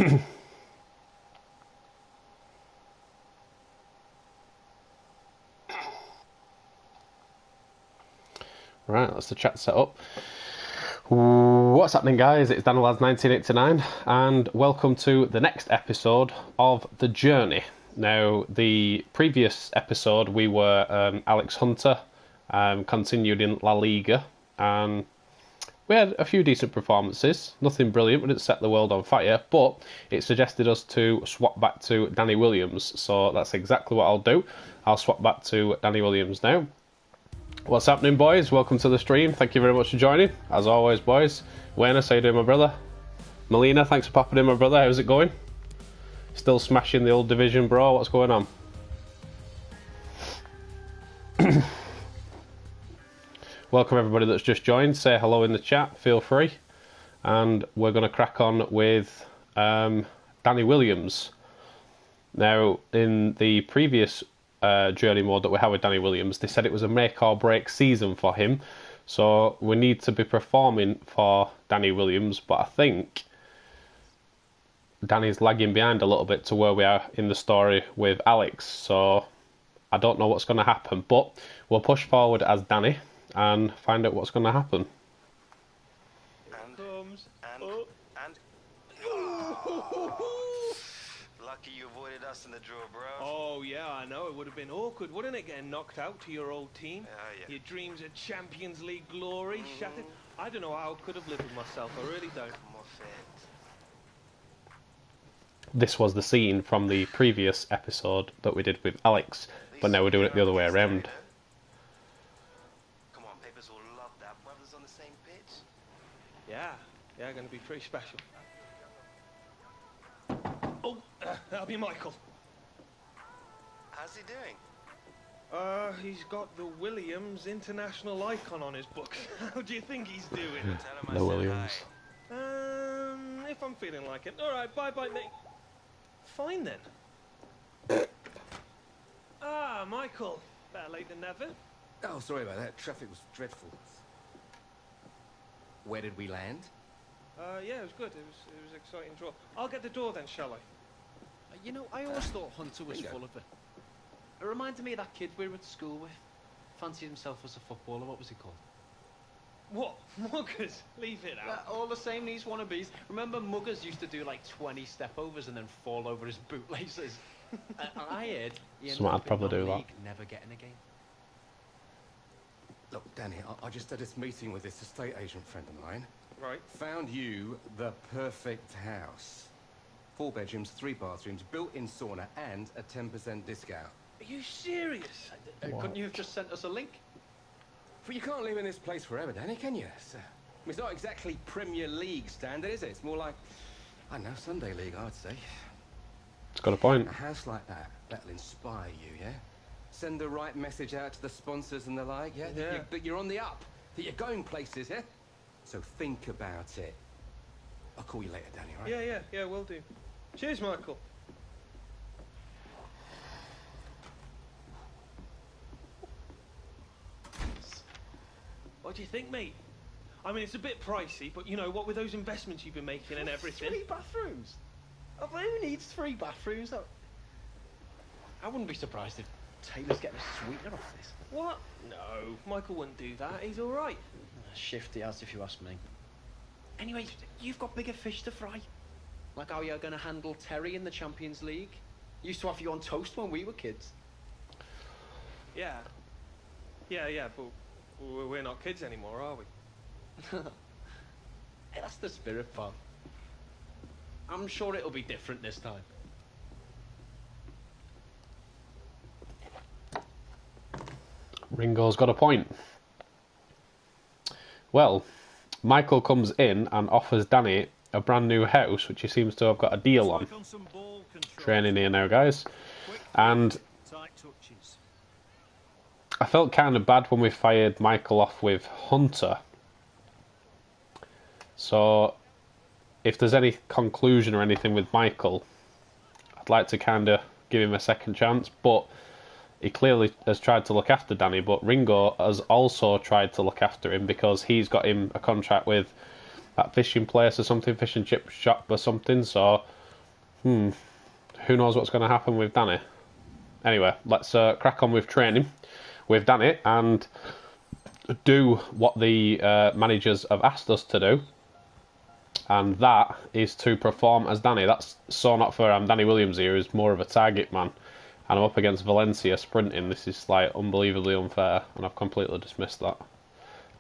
Right, that's the chat set up. What's happening, guys? It's DanielLads1989, and welcome to the next episode of The Journey. Now, the previous episode, we were Alex Hunter, continued in La Liga, and we had a few decent performances. Nothing brilliant, we didn't set the world on fire, but it suggested us to swap back to Danny Williams, so that's exactly what I'll do. I'll swap back to Danny Williams now. What's happening, boys? Welcome to the stream. Thank you very much for joining. As always, boys. Wayne, how you doing, my brother? Melina, thanks for popping in, my brother. How's it going? Still smashing the old division, bro? What's going on? Welcome, everybody that's just joined. Say hello in the chat. Feel free. And we're going to crack on with Danny Williams. Now, in the previous journey mode that we had with Danny Williams, they said it was a make or break season for him, so we need to be performing for Danny Williams, but I think Danny's lagging behind a little bit to where we are in the story with Alex, so I don't know what's going to happen, but we'll push forward as Danny and find out what's going to happen. Lucky you avoided us in the draw, bro. Oh, yeah, I know. It would have been awkward, wouldn't it, getting knocked out to your old team? Yeah. Your dreams of Champions League glory shattered. I don't know how I could have lived with myself. I really don't. Come off it. This was the scene from the previous episode that we did with Alex, but now we're doing it the other way around. Come on, Papers will love that. Brothers on the same pitch. Yeah, going to be pretty special. Oh, that'll be Michael. How's he doing? He's got the Williams international icon on his book. How do you think he's doing? Tell him I The said Williams. hi. If I'm feeling like it. All right, bye, mate. Fine then. Michael. Better late than never. Oh, sorry about that. Traffic was dreadful. Where did we land? Yeah, it was good. It was an exciting draw. I'll get the door then, shall I? You know, I always thought Hunter was Bingo. full of it. It reminded me of that kid we were at school with. Fancied himself as a footballer. What was he called? What? Muggers? Leave it out. All the same, these wannabes. Remember Muggers used to do like 20 step-overs and then fall over his bootlaces? I heard he ended Someone up I'd probably in do that. non-league, never getting a game. Look, Danny, I just had this meeting with this estate agent friend of mine. Right. Found you the perfect house. 4 bedrooms, 3 bathrooms, built-in sauna, and a 10% discount. Are you serious? Couldn't you have just sent us a link? But you can't live in this place forever, Danny, can you? It's not exactly Premier League standard, is it? It's more like, I don't know, Sunday League, I'd say. It's got a point. A house like that'll inspire you, yeah? Send the right message out to the sponsors and the like, yeah? Yeah. That you're on the up, that you're going places, yeah? So think about it. I'll call you later, Danny, all right? Yeah, will do. Cheers, Michael. What do you think, mate? I mean, it's a bit pricey, but you know, what with those investments you've been making and everything. 3 bathrooms? Oh, who needs 3 bathrooms? I wouldn't be surprised if Taylor's getting a sweetener off this. What? No, Michael wouldn't do that. He's all right. Shifty as, if you ask me. Anyway, you've got bigger fish to fry. Like how you're going to handle Terry in the Champions League. Used to have you on toast when we were kids. Yeah, but we're not kids anymore, are we? Hey, that's the spirit, pal. I'm sure it'll be different this time. Ringo's got a point. Well, Michael comes in and offers Danny a brand new house, which he seems to have got a deal on. Training here now, guys. And I felt kind of bad when we fired Michael off with Hunter. So, if there's any conclusion or anything with Michael, I'd like to kind of give him a second chance, but he clearly has tried to look after Danny, but Ringo has also tried to look after him because he's got him a contract with that fishing place or something, fish and chip shop or something, so Who knows what's going to happen with Danny? Anyway, let's crack on with training with Danny and do what the managers have asked us to do. And that is to perform as Danny. That's so not fair. I'm Danny Williams here, who's more of a target man. And I'm up against Valencia sprinting. This is like unbelievably unfair, and I've completely dismissed that.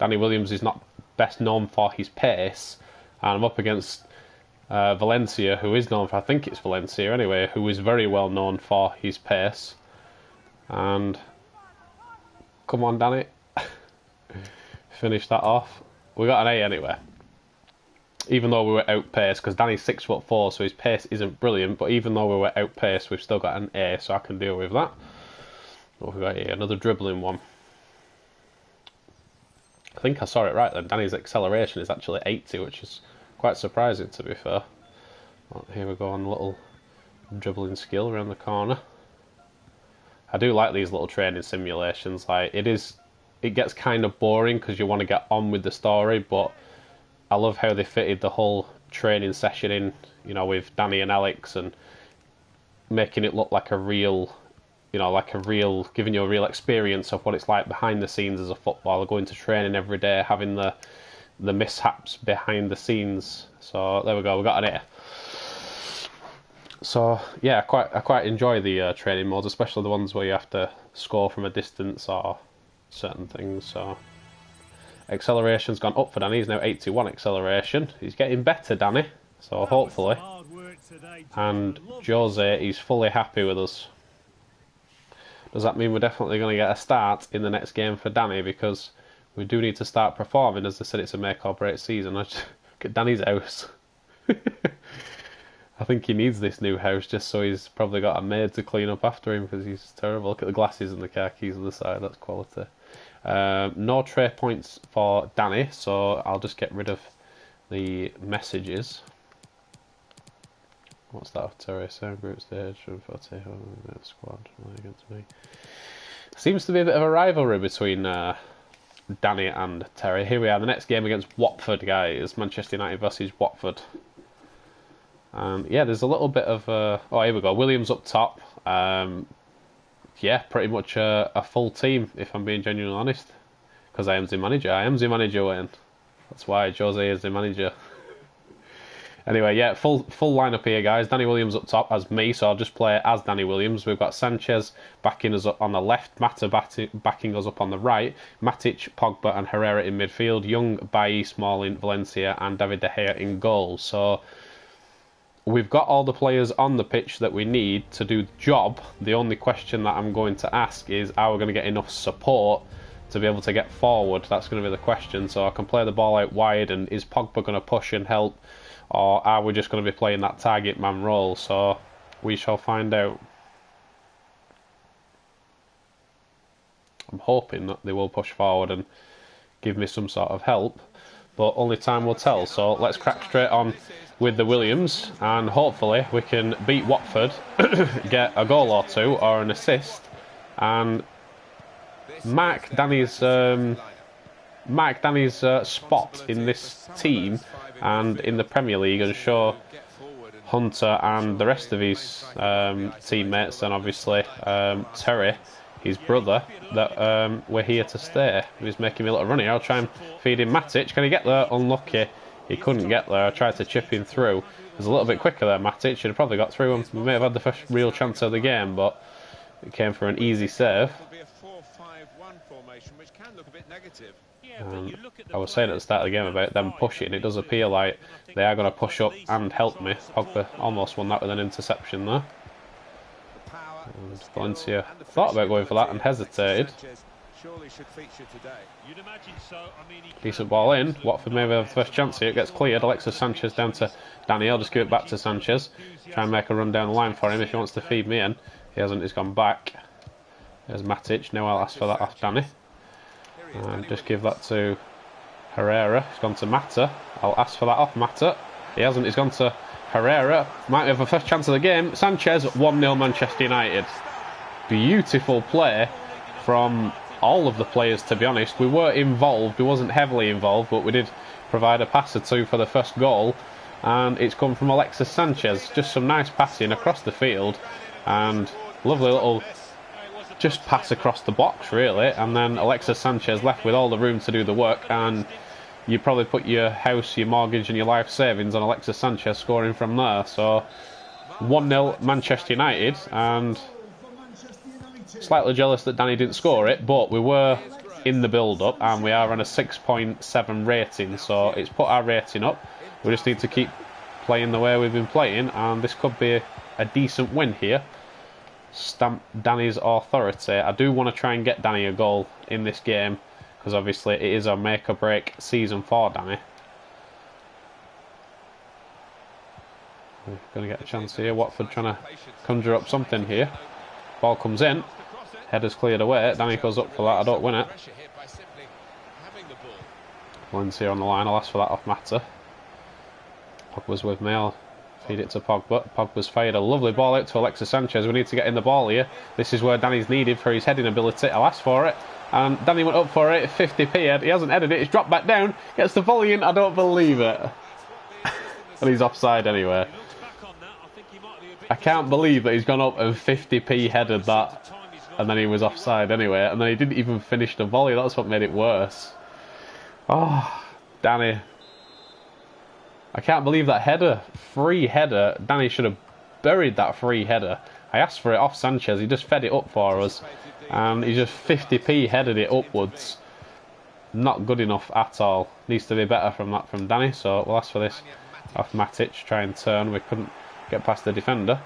Danny Williams is not best known for his pace, and I'm up against Valencia, who is known for, I think it's Valencia anyway, who is very well known for his pace. And come on, Danny. Finish that off. We got an A anyway. Even though we were outpaced, because Danny's 6'4", so his pace isn't brilliant, but even though we were outpaced, we've still got an A, so I can deal with that. What have we got here? Another dribbling one. I think I saw it right then. Danny's acceleration is actually 80, which is quite surprising, to be fair. Well, here we go on a little dribbling skill around the corner. I do like these little training simulations. Like it gets kind of boring because you want to get on with the story, but I love how they fitted the whole training session in, you know, with Danny and Alex, and making it look like a real, you know, giving you a real experience of what it's like behind the scenes as a footballer, going to training every day, having the mishaps behind the scenes. So there we go, we got an A. So yeah, I quite enjoy the training modes, especially the ones where you have to score from a distance or certain things. So acceleration's gone up for Danny. He's now 81 acceleration. He's getting better, Danny. So hopefully. And Jose, he's fully happy with us. Does that mean we're definitely going to get a start in the next game for Danny? Because we do need to start performing. As I said, it's a make or break season. Look at Danny's house. I think he needs this new house just so he's probably got a maid to clean up after him because he's terrible. Look at the glasses and the car keys on the side. That's quality. No tray points for Danny, so I'll just get rid of the messages. What's that? Terry, same group stage, 40 squad against me. Seems to be a bit of a rivalry between Danny and Terry. Here we are, the next game against Watford, guys. Manchester United versus Watford. Yeah, there's a little bit of oh, here we go. Williams up top. Yeah, pretty much a full team, if I'm being genuinely honest. Because I am the manager. I am the manager, Wayne. That's why Jose is the manager. Anyway, yeah, full lineup here, guys. Danny Williams up top as me, so I'll just play as Danny Williams. We've got Sanchez backing us up on the left, Mata backing us up on the right, Matic, Pogba and Herrera in midfield, Young, Bailly, Smalling, Valencia and David De Gea in goal. So we've got all the players on the pitch that we need to do the job. The only question that I'm going to ask is, are we going to get enough support to be able to get forward? That's going to be the question. So I can play the ball out wide, and is Pogba going to push and help, or are we just going to be playing that target man role? So we shall find out. I'm hoping that they will push forward and give me some sort of help, but only time will tell. So let's crack straight on with the Williams, and hopefully we can beat Watford, get a goal or two or an assist, and mark Danny's spot in this team and in the Premier League, and show Hunter and the rest of his teammates, and obviously Terry, his brother, that we're here to stay. He's making me a little run here. I'll try and feed him Matic. Can he get there? Unlucky. He couldn't get there. I tried to chip him through. He was a little bit quicker there, Matic. Should have probably got through him. We may have had the first real chance of the game, but it came for an easy save. I was saying at the start of the game about them pushing. It does appear like they are going to push up and help me. Pogba almost won that with an interception there. And Valencia thought about going for that and hesitated. Decent ball in. Watford maybe have the first chance here. It gets cleared. Alexis Sanchez down to Danny. I'll just give it back to Sanchez. Try and make a run down the line for him if he wants to feed me in. He hasn't. He's gone back. There's Matic. Now I'll ask for that off Danny. And just give that to Herrera. He's gone to Mata. I'll ask for that off Mata. He hasn't. He's gone to Herrera. Might have a first chance of the game. Sanchez, 1-0 Manchester United. Beautiful play from all of the players, to be honest. We were involved. We wasn't heavily involved, but we did provide a pass or two for the first goal. and it's come from Alexis Sanchez. Just some nice passing across the field, and lovely little just pass across the box really, and then Alexis Sanchez left with all the room to do the work, and you probably put your house, your mortgage and your life savings on Alexis Sanchez scoring from there. So 1-0 Manchester United, and slightly jealous that Danny didn't score it, but we were in the build-up and we are on a 6.7 rating, so it's put our rating up. We just need to keep playing the way we've been playing, and this could be a decent win here. Stamp Danny's authority. I do want to try and get Danny a goal in this game, because obviously it is a make or break season for Danny. We're going to get a chance here. Watford trying to conjure up something here. Ball comes in. Header's cleared away. Danny goes up for that. I don't win it. Valencia on the line. I'll ask for that off Mata. Pogba's with me. I'll feed it to Pogba. Pogba's fired a lovely ball out to Alexis Sanchez. We need to get in the ball here. This is where Danny's needed for his heading ability. I'll ask for it. And Danny went up for it. 50p head. He hasn't headed it. It's dropped back down. Gets the volley in. I don't believe it. And he's offside anyway. I can't believe that he's gone up and 50p headed that, and then he was offside anyway, and then he didn't even finish the volley. That's what made it worse. Oh, Danny. I can't believe that header. Free header. Danny should have buried that free header. I asked for it off Sanchez. He just fed it up for us, and he just 50p headed it upwards. Not good enough at all. Needs to be better from that from Danny, so we'll ask for this off Matic. Try and turn. We couldn't get past the defender.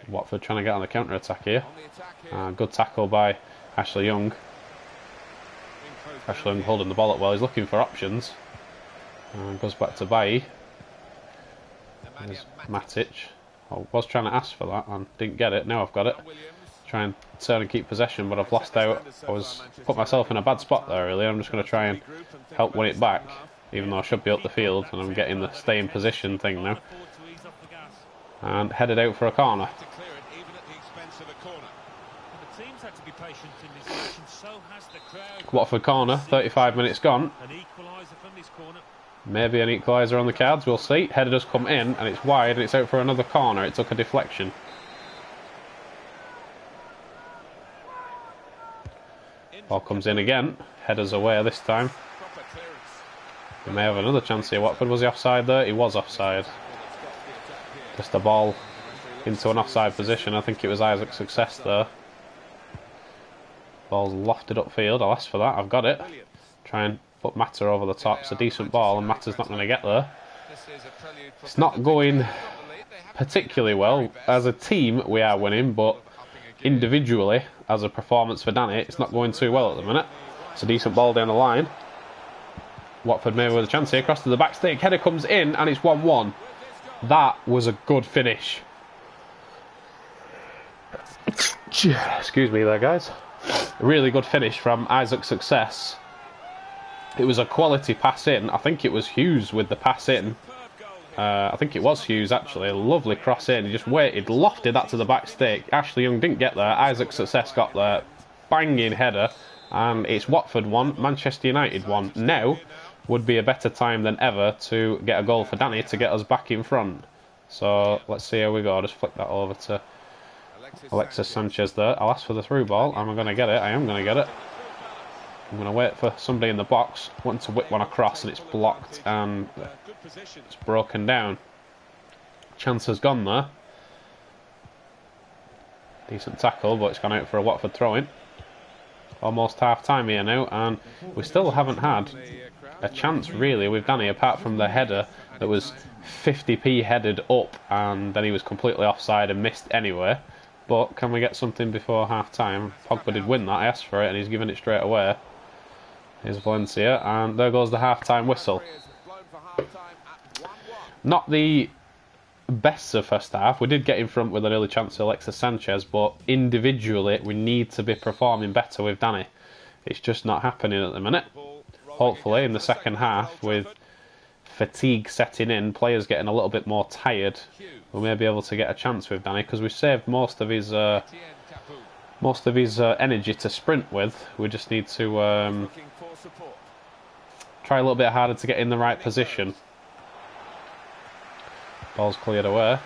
Watford trying to get on the counter-attack here. Good tackle by Ashley Young. Ashley Young holding the ball up well. He's looking for options. Goes back to Bailly. There's Matic. I was trying to ask for that and didn't get it. Now I've got it. Try and turn and keep possession, but I've lost out. I was put myself in a bad spot there really. I'm just going to try and help win it back, even though I should be up the field, and I'm getting the stay in position thing now. And headed out for a corner. Watford corner, 35 minutes gone. Maybe an equaliser on the cards, we'll see. Header does come in, and it's wide, and it's out for another corner. It took a deflection. Ball comes in again. Header's away this time. We may have another chance here. Watford, was he offside there? He was offside. Just a ball into an offside position. I think it was Isaac's success there. Ball's lofted upfield. I'll ask for that. I've got it. Try and put Mata over the top. It's a decent ball, and Mata's not going to get there. It's not going particularly well. As a team, we are winning, but individually, as a performance for Danny, it's not going too well at the minute. It's a decent ball down the line. Watford maybe with a chance here. Cross to the back stick. Header comes in, and it's 1-1. That was a good finish. Excuse me there, guys. A really good finish from Isaac's success. It was a quality pass in. I think it was Hughes with the pass in. I think it was Hughes actually. A lovely cross in. He just waited, lofted that to the back stick. Ashley Young didn't get there. Isaac's success got there. Banging header. And it's Watford 1, Manchester United 1. Now would be a better time than ever to get a goal for Danny to get us back in front. So let's see how we go. I'll just flick that over to Alexis Sanchez there. I'll ask for the through ball. Am I going to get it? I am going to get it. I'm going to wait for somebody in the box. Want to whip one across, and it's blocked and it's broken down. Chance has gone there. Decent tackle, but it's gone out for a Watford throw-in. Almost half time here now, and we still haven't had a chance really with Danny, apart from the header that was 50p headed up, and then he was completely offside and missed anyway. But can we get something before half time? Pogba did win that. I asked for it, and he's given it straight away. Here's Valencia, and there goes the half time whistle. Not the best of first half. We did get in front with an early chance to Alexis Sanchez, but individually we need to be performing better with Danny. It's just not happening at the minute. Hopefully in the second half, with fatigue setting in, players getting a little bit more tired, we may be able to get a chance with Danny, because we've saved most of his energy to sprint with. We just need to try a little bit harder to get in the right position. Ball's cleared away.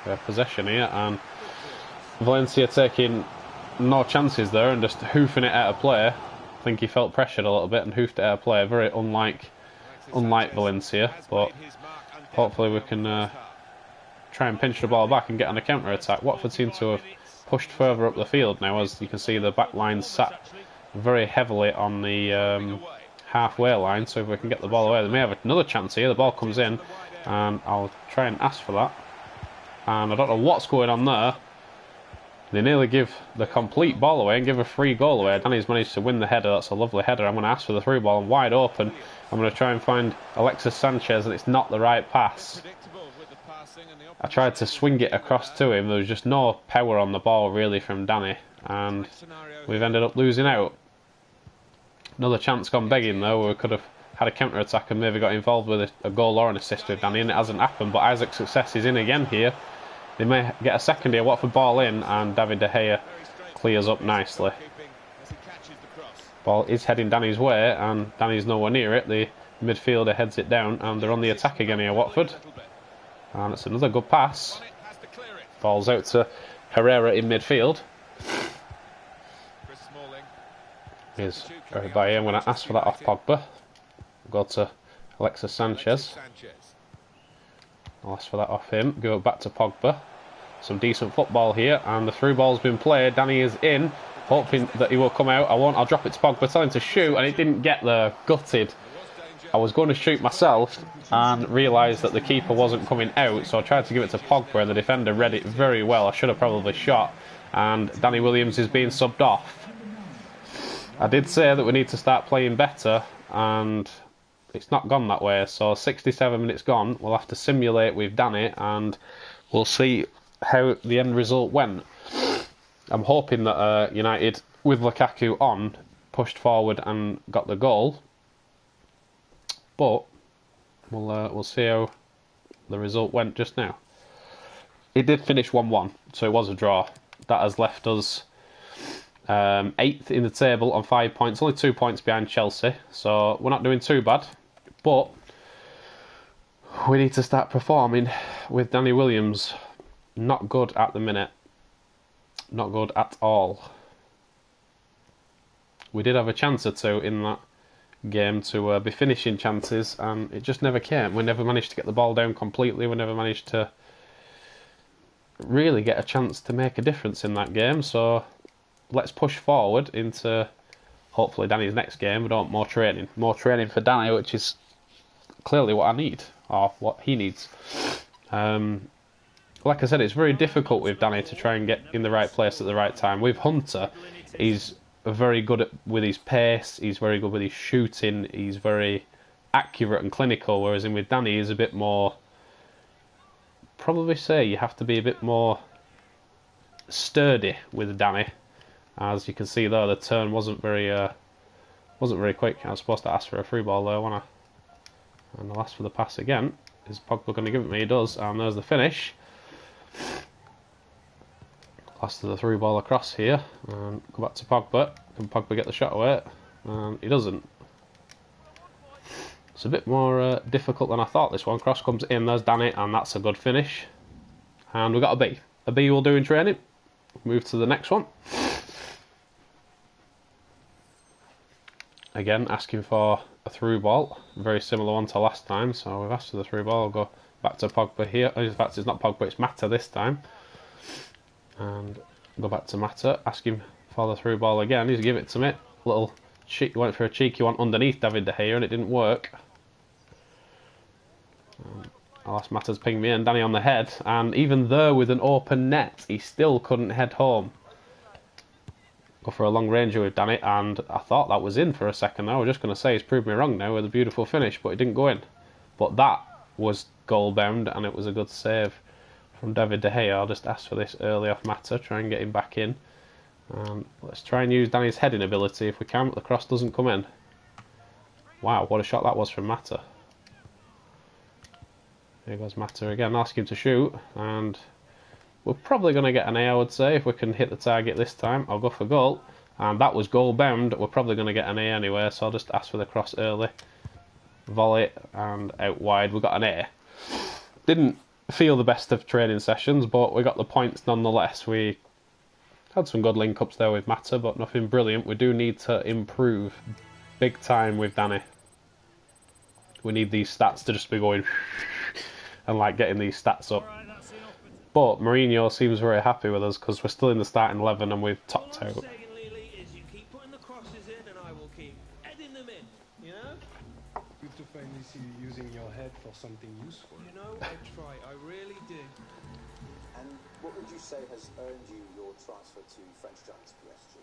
We have possession here, and Valencia taking no chances there and just hoofing it out of play. I think he felt pressured a little bit and hoofed it out of play. Very unlike Valencia, but hopefully we can try and pinch the ball back and get on a counter-attack. Watford seem to have pushed further up the field now. As you can see, the back line sat very heavily on the halfway line, so if we can get the ball away, they may have another chance here. The ball comes in, and I'll try and ask for that. And I don't know what's going on there. They nearly give the complete ball away and give a free goal away. Danny's managed to win the header. That's a lovely header. I'm going to ask for the through ball. I'm wide open. I'm going to try and find Alexis Sanchez, and it's not the right pass. I tried to swing it across to him. There was just no power on the ball really from Danny, and we've ended up losing out. Another chance gone begging though, where we could have had a counter-attack and maybe got involved with a goal or an assist with Danny, and it hasn't happened. But Isaac's success is in again here. They may get a second here. Watford ball in, and David De Gea clears up nicely. Ball is heading Danny's way, and Danny's nowhere near it. The midfielder heads it down, and they're on the attack again here, Watford. And it's another good pass. Ball's out to Herrera in midfield. Here's by here. I'm going to ask for that off Pogba. Go to Alexis Sanchez. I'll ask for that off him. Go back to Pogba. Some decent football here, and the through ball's been played. Danny is in, hoping that he will come out. I'll drop it to Pogba, tell him to shoot, and it didn't get there. Gutted. I was going to shoot myself and realised that the keeper wasn't coming out, so I tried to give it to Pogba, and the defender read it very well. I should have probably shot, and Danny Williams is being subbed off. I did say that we need to start playing better, and it's not gone that way. So 67 minutes gone, we'll have to simulate with Danny, and we'll see how the end result went. I'm hoping that United, with Lukaku on, pushed forward and got the goal. But we'll see how the result went just now. It did finish 1-1, so it was a draw. That has left us 8th in the table on 5 points, only 2 points behind Chelsea. So we're not doing too bad, but we need to start performing with Danny Williams. Not good at the minute. Not good at all. We did have a chance or two in that game to be finishing chances, and it just never came. We never managed to get the ball down completely. We never managed to really get a chance to make a difference in that game. So let's push forward into hopefully Danny's next game. We don't want more training for Danny, which is clearly what I need, or what he needs. Like I said, it's very difficult with Danny to try and get in the right place at the right time. With Hunter, he's very good with his pace, he's very good with his shooting, he's very accurate and clinical, whereas with Danny he's a bit more, probably say you have to be a bit more sturdy with Danny. As you can see there, the turn wasn't very quick. I was supposed to ask for a free ball there, wasn't I? And I'll ask for the pass again. Is Pogba going to give it me? He does, and there's the finish. Pass to the through ball across here, and go back to Pogba. Can Pogba get the shot away? And he doesn't. It's a bit more difficult than I thought, this one. Cross comes in, there's Danny, and that's a good finish. And we got a B. A B will do in training. Move to the next one. Again, asking for a through ball. Very similar one to last time, so we've asked for the through ball. I'll go back to Pogba here. In fact, it's not Pogba, it's Mata this time. And go back to Mata, asking for the through ball again. He's give it to me. Went for a cheeky one underneath David De Gea, and it didn't work. I'll ask Mata to ping me, and Danny on the head. And even there, with an open net, he still couldn't head home. Go for a long ranger with Danny, and I thought that was in for a second. I was just going to say he's proved me wrong now with a beautiful finish, but it didn't go in. But that was goal bound, and it was a good save from David De Gea. I'll just ask for this early off Mata, try and get him back in. Let's try and use Danny's heading ability if we can, but the cross doesn't come in. Wow, what a shot that was from Mata. Here goes Mata again, ask him to shoot, and we're probably going to get an A, I would say, if we can hit the target this time. I'll go for goal, and that was goal bound. We're probably going to get an A anyway, so I'll just ask for the cross early. volley and out wide. We got an A. Didn't feel the best of training sessions, but we got the points nonetheless. We had some good link-ups there with Mata, but nothing brilliant. We do need to improve big time with Danny. We need these stats to just be going and like getting these stats up. But Mourinho seems very happy with us because we're still in the starting 11 and we've topped out. You keep putting the crosses in and I will keep heading them in, you know? Good to finally see you using your head for something useful. You know, I try, I really do. And what would you say has earned you your transfer to French giants PSG?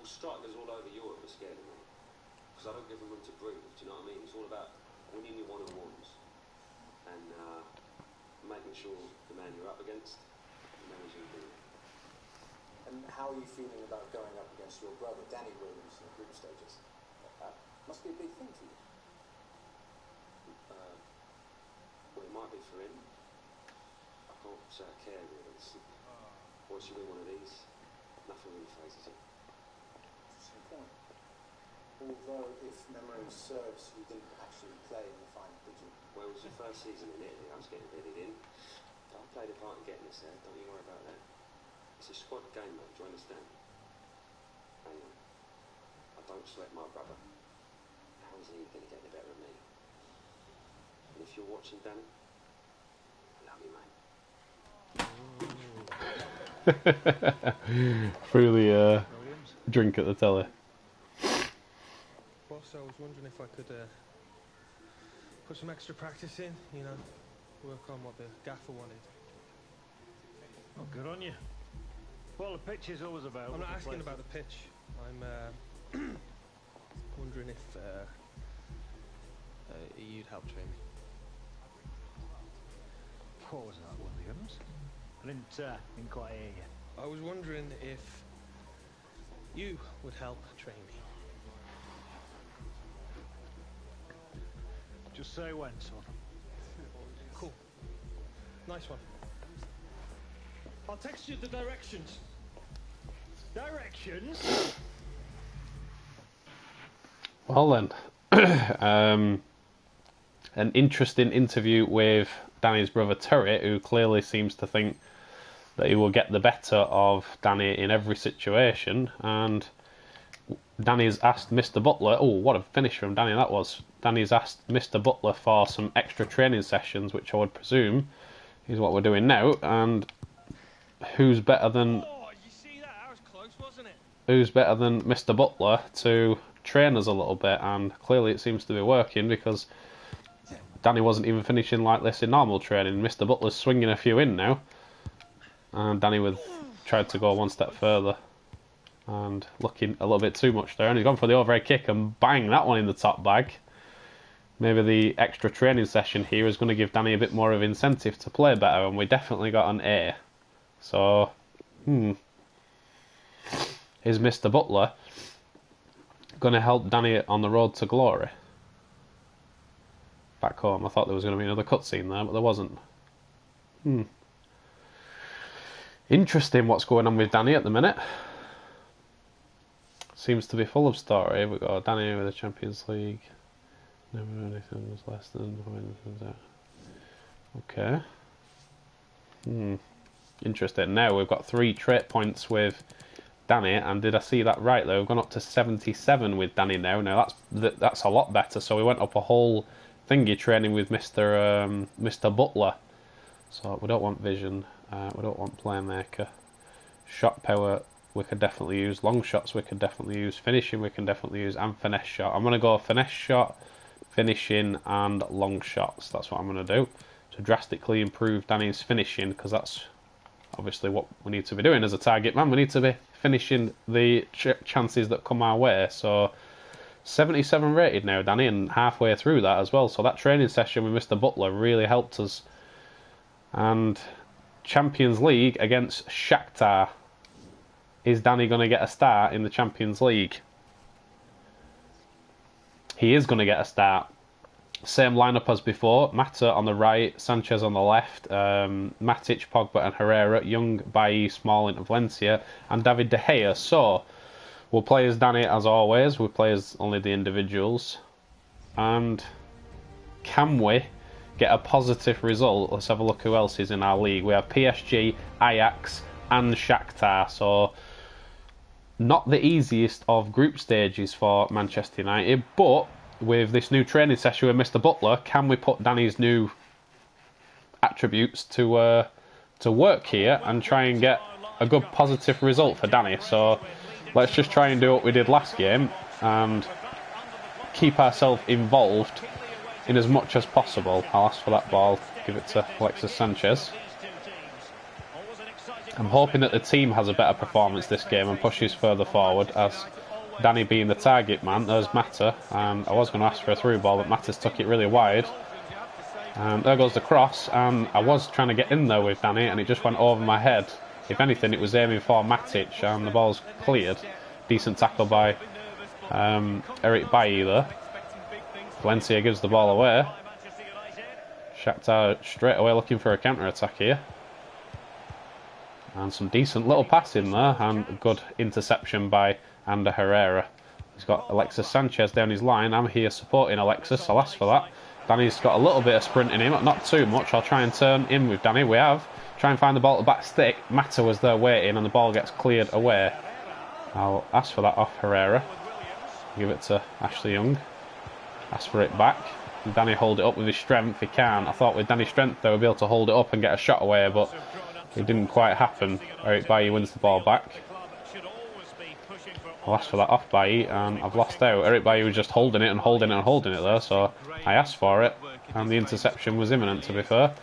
Well, strikers all over Europe are scared of me because I don't give them room to breathe. Do you know what I mean? It's all about winning your one-on-ones and making sure the man you're up against managing him. And how are you feeling about going up against your brother, Danny Williams, in the group stages? Must be a big thing for you. Well, it might be for him. I can't say I care really. Once you win one of these, nothing really phases it. Interesting point. Although, if memory serves, you didn't actually play in the final, did you? Well, it was the first season in Italy. I was getting bedded in. I played a part in getting us there. Don't you worry about that. It's a squad game, mate. Do you understand? Hang on. I don't select my brother. How is he going to get the better of me? And if you're watching, Danny, I love you, mate. Through the drink at the telly. Boss, I was wondering if I could put some extra practice in, you know, work on what the gaffer wanted. Oh, good on you. Well, the pitch is always about. I'm not asking about the pitch. I'm wondering if you'd help train me. What was that, Williams? I didn't quite hear you. I was wondering if you would help train me. Just say when, son. Cool. Nice one. I'll text you the directions. Directions? Well then, an interesting interview with Danny's brother Terry, who clearly seems to think that he will get the better of Danny in every situation, and Danny's asked Mr. Butler, oh, what a finish from Danny that was. Danny's asked Mr. Butler for some extra training sessions, which I would presume is what we're doing now, and who's better than... Oh, you see that? That was close, wasn't it? Who's better than Mr. Butler to train us a little bit, and clearly it seems to be working because Danny wasn't even finishing like this in normal training. Mr. Butler's swinging a few in now, and Danny tried to go one step further and looking a little bit too much there, and he's gone for the overhead kick and bang, that one in the top bag. Maybe the extra training session here is going to give Danny a bit more of incentive to play better, and we definitely got an A. So, is Mr. Butler going to help Danny on the road to glory? Back home, I thought there was going to be another cutscene there, but there wasn't. Interesting what's going on with Danny at the minute. Seems to be full of story. We've got Danny with the Champions League. Never anything was less than... Okay. Interesting. Now we've got 3 trait points with Danny, and did I see that right though? We've gone up to 77 with Danny now. Now that's a lot better. So we went up a whole thingy training with Mr. Butler. So we don't want vision. We don't want playmaker. Shot power we could definitely use. Long shots we could definitely use. Finishing we can definitely use. And finesse shot. I'm going to go finesse shot, finishing and long shots. That's what I'm going to do. To drastically improve Danny's finishing, because that's obviously what we need to be doing as a target man. We need to be finishing the chances that come our way. So 77 rated now, Danny, and halfway through that as well. So that training session with Mr. Butler really helped us. And Champions League against Shakhtar. Is Danny going to get a start in the Champions League? He is going to get a start. Same lineup as before. Mata on the right, Sanchez on the left, Matic, Pogba and Herrera, Young, Bailly, Smalling and Valencia, and David De Gea. So, we'll play as Danny as always. We'll play as only the individuals. And can we get a positive result? Let's have a look who else is in our league. We have PSG, Ajax and Shakhtar, so not the easiest of group stages for Manchester United, but with this new training session with Mr. Butler, can we put Danny's new attributes to work here and try and get a good positive result for Danny? So let's just try and do what we did last game and keep ourselves involved in as much as possible. I'll ask for that ball, give it to Alexis Sanchez. I'm hoping that the team has a better performance this game and pushes further forward, as Danny being the target man. There's Mata, and I was going to ask for a through ball, but Mata's took it really wide. And there goes the cross, and I was trying to get in there with Danny, and it just went over my head. If anything, it was aiming for Matic, and the ball's cleared. Decent tackle by Eric Bailly there. Valencia gives the ball away. Shakhtar straight away looking for a counter-attack here. And some decent little pass in there, and a good interception by Ander Herrera. He's got Alexis Sanchez down his line. I'm here supporting Alexis, I'll ask for that. Danny's got a little bit of sprint in him, not too much. I'll try and turn in with Danny. We have. Try and find the ball at the back stick. Mata was there waiting, and the ball gets cleared away. I'll ask for that off Herrera. Give it to Ashley Young. Ask for it back. Can Danny hold it up with his strength? He can. I thought with Danny's strength they would be able to hold it up and get a shot away, but it didn't quite happen. Eric Bailly wins the ball back. I'll ask for that off Bailly, and I've lost out. Eric Bailly was just holding it and holding it and holding it there, so I asked for it, and the interception was imminent, to be fair.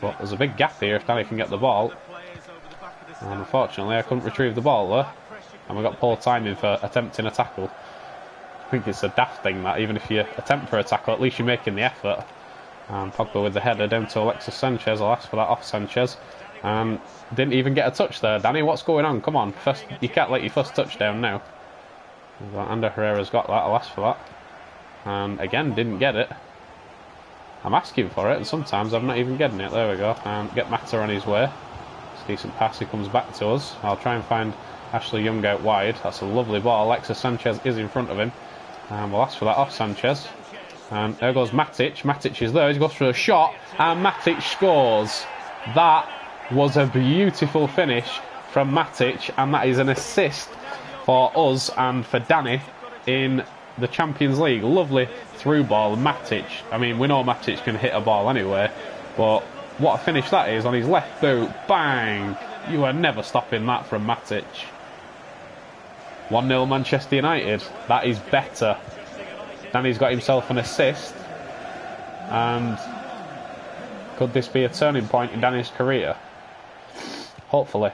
But there's a big gap here if Danny can get the ball. And unfortunately I couldn't retrieve the ball there, and we got poor timing for attempting a tackle. I think it's a daft thing that even if you attempt for a tackle, at least you're making the effort. And Pogba with the header down to Alexis Sanchez. I'll ask for that off Sanchez. And didn't even get a touch there. Danny, what's going on? Come on, first, you can't let your first touchdown now. Ander Herrera's got that. I'll ask for that. And again, didn't get it. I'm asking for it, and sometimes I'm not even getting it. There we go. And get Mata on his way. It's a decent pass. He comes back to us. I'll try and find Ashley Young out wide. That's a lovely ball. Alexis Sanchez is in front of him. And we'll ask for that off Sanchez. And there goes Matic. Matic is there. He goes for a shot, and Matic scores. That was a beautiful finish from Matic, and that is an assist for us and for Danny in the Champions League. Lovely through ball. Matic, I mean, we know Matic can hit a ball anyway, but what a finish that is on his left boot. Bang! You are never stopping that from Matic. 1-0 Manchester United. That is better. Danny's got himself an assist, and could this be a turning point in Danny's career? Hopefully.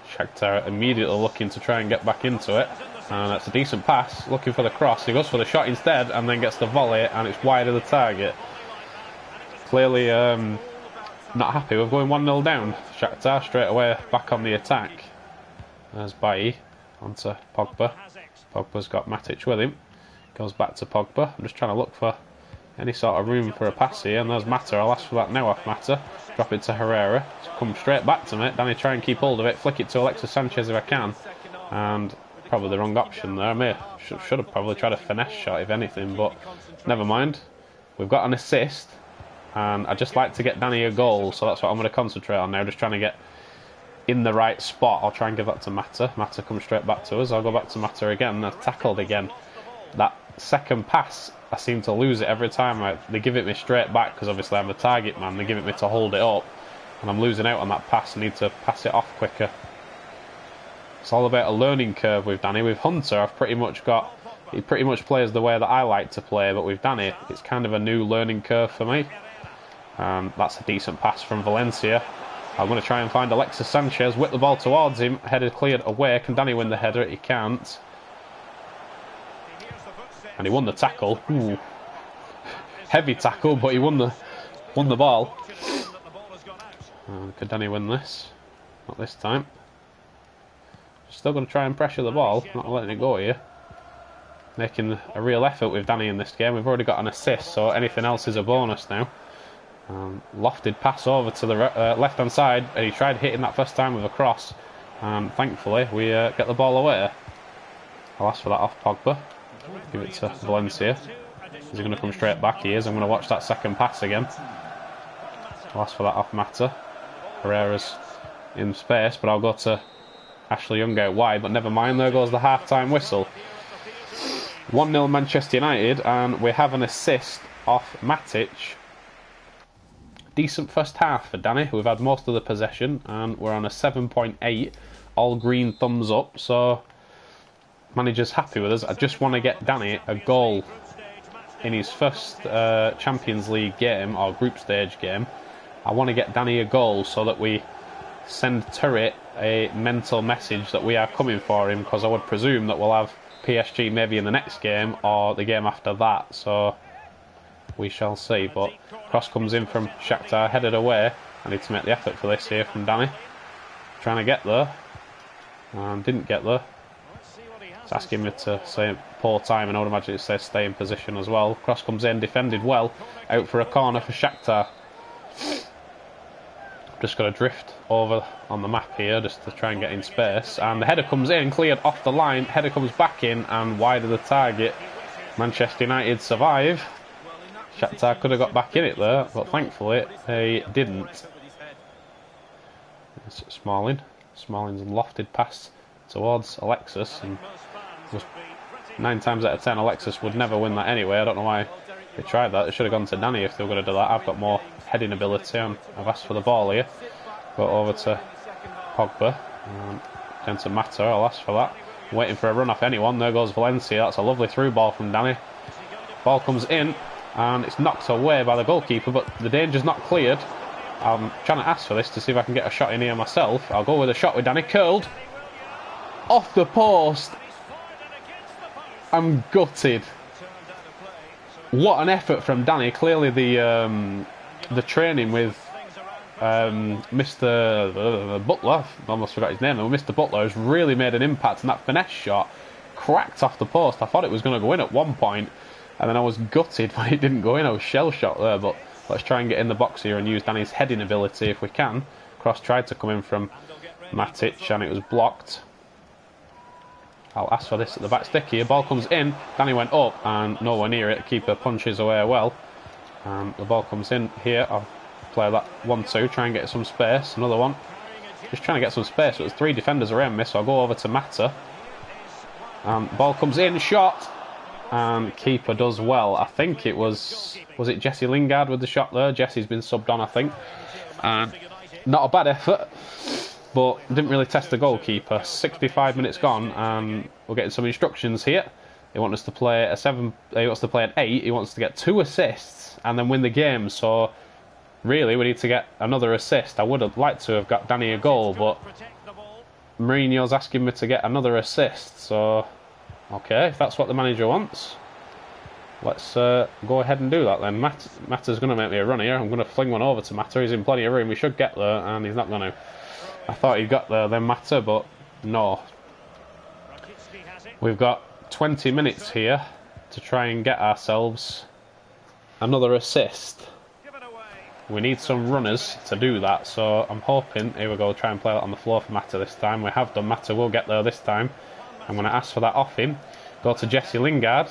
Shakhtar immediately looking to try and get back into it, and that's a decent pass, looking for the cross. He goes for the shot instead and then gets the volley, and it's wide of the target. Clearly not happy with going 1-0 down. Shakhtar straight away back on the attack. There's Bailly onto Pogba. Pogba's got Matic with him. Goes back to Pogba. I'm just trying to look for any sort of room for a pass here, and there's Mata. I'll ask for that now off Mata. Drop it to Herrera. Come straight back to me. Danny, try and keep hold of it. Flick it to Alexis Sanchez if I can. And probably the wrong option there. I should have probably tried a finesse shot if anything, but never mind. We've got an assist, and I'd just like to get Danny a goal, so that's what I'm going to concentrate on now. Just trying to get in the right spot. I'll try and give that to Mata. Mata comes straight back to us. I'll go back to Mata again. I've tackled again. That second pass, I seem to lose it every time. They give it me straight back because obviously I'm the target man. They give it me to hold it up, and I'm losing out on that pass. I need to pass it off quicker. It's all about a learning curve with Danny. With Hunter, I've pretty much got... He pretty much plays the way that I like to play, but with Danny, it's kind of a new learning curve for me. That's a decent pass from Valencia. I'm going to try and find Alexis Sanchez, whip the ball towards him, header cleared away. Can Danny win the header? He can't. And he won the tackle. Ooh. Heavy tackle, but he won the ball. Could Danny win this? Not this time. Still going to try and pressure the ball, not letting it go here. Making a real effort with Danny in this game. We've already got an assist, so anything else is a bonus now. Lofted pass over to the left hand side, and he tried hitting that first time with a cross, and thankfully we get the ball away. I'll ask for that off Pogba. Give it to Valencia. Is he going to come straight back? He is. I'm going to watch that second pass again. I'll ask for that off Mata. Herrera's in space, but I'll go to Ashley Young out wide. But never mind, there goes the half-time whistle. 1-0 Manchester United, and we have an assist off Matic. Decent first half for Danny. We've had most of the possession, and we're on a 7.8. All green thumbs up, so manager's happy with us. I just want to get Danny a goal in his first Champions League game, or group stage game. I want to get Danny a goal so that we send Turret a mental message that we are coming for him, because I would presume that we'll have PSG maybe in the next game or the game after that, so we shall see. But cross comes in from Shakhtar, headed away. I need to make the effort for this here from Danny. Trying to get there, and didn't get there. It's asking me to say poor time, and I would imagine it says stay in position as well. Cross comes in, defended well, out for a corner for Shakhtar. Just got to drift over on the map here just to try and get in space, and the header comes in, cleared off the line. Header comes back in and wide of the target. Manchester United survive. Shakhtar could have got back in it there, but thankfully they didn't. It's Smalling. Smalling's lofted pass towards Alexis, and just 9 times out of 10 Alexis would never win that anyway. I don't know why they tried that. They should have gone to Danny if they were going to do that. I've got more heading ability, and I've asked for the ball here. Go over to Pogba, then to Mata. I'll ask for that. I'm waiting for a run off anyone. There goes Valencia. That's a lovely through ball from Danny. Ball comes in, and it's knocked away by the goalkeeper, but the danger's not cleared. I'm trying to ask for this to see if I can get a shot in here myself. I'll go with a shot with Danny. Curled off the post. I'm gutted. What an effort from Danny. Clearly the training with Mr. Butler, I almost forgot his name, Mr. Butler has really made an impact, and that finesse shot cracked off the post. I thought it was going to go in at one point, and then I was gutted when it didn't go in. I was shell shot there, but let's try and get in the box here and use Danny's heading ability if we can. Cross tried to come in from Matic, and it was blocked. I'll ask for this at the back stick here. Ball comes in. Danny went up and nowhere near it. Keeper punches away well. The ball comes in here. I'll play that 1-2. Try and get some space. Another one. Just trying to get some space. But there's 3 defenders around me, so I'll go over to Mata. Ball comes in. Shot. And keeper does well. I think it was it Jesse Lingard with the shot there? Jesse's been subbed on, I think. Not a bad effort, but didn't really test the goalkeeper. 65 minutes gone, and we're getting some instructions here. He wants us to play a 7. He wants to play an 8. He wants to get 2 assists and then win the game. So really, we need to get another assist. I would have liked to have got Danny a goal, but Mourinho's asking me to get another assist. So okay, if that's what the manager wants, let's go ahead and do that then. Mata's going to make me a run here. I'm going to fling one over to Mata. He's in plenty of room. We should get there, and he's not going to. I thought he'd got there then, Mata, but no. We've got 20 minutes here to try and get ourselves another assist. We need some runners to do that, so I'm hoping, here we go, try and play that on the floor for Mata this time. We have done. Mata will get there this time. I'm going to ask for that off him. Go to Jesse Lingard.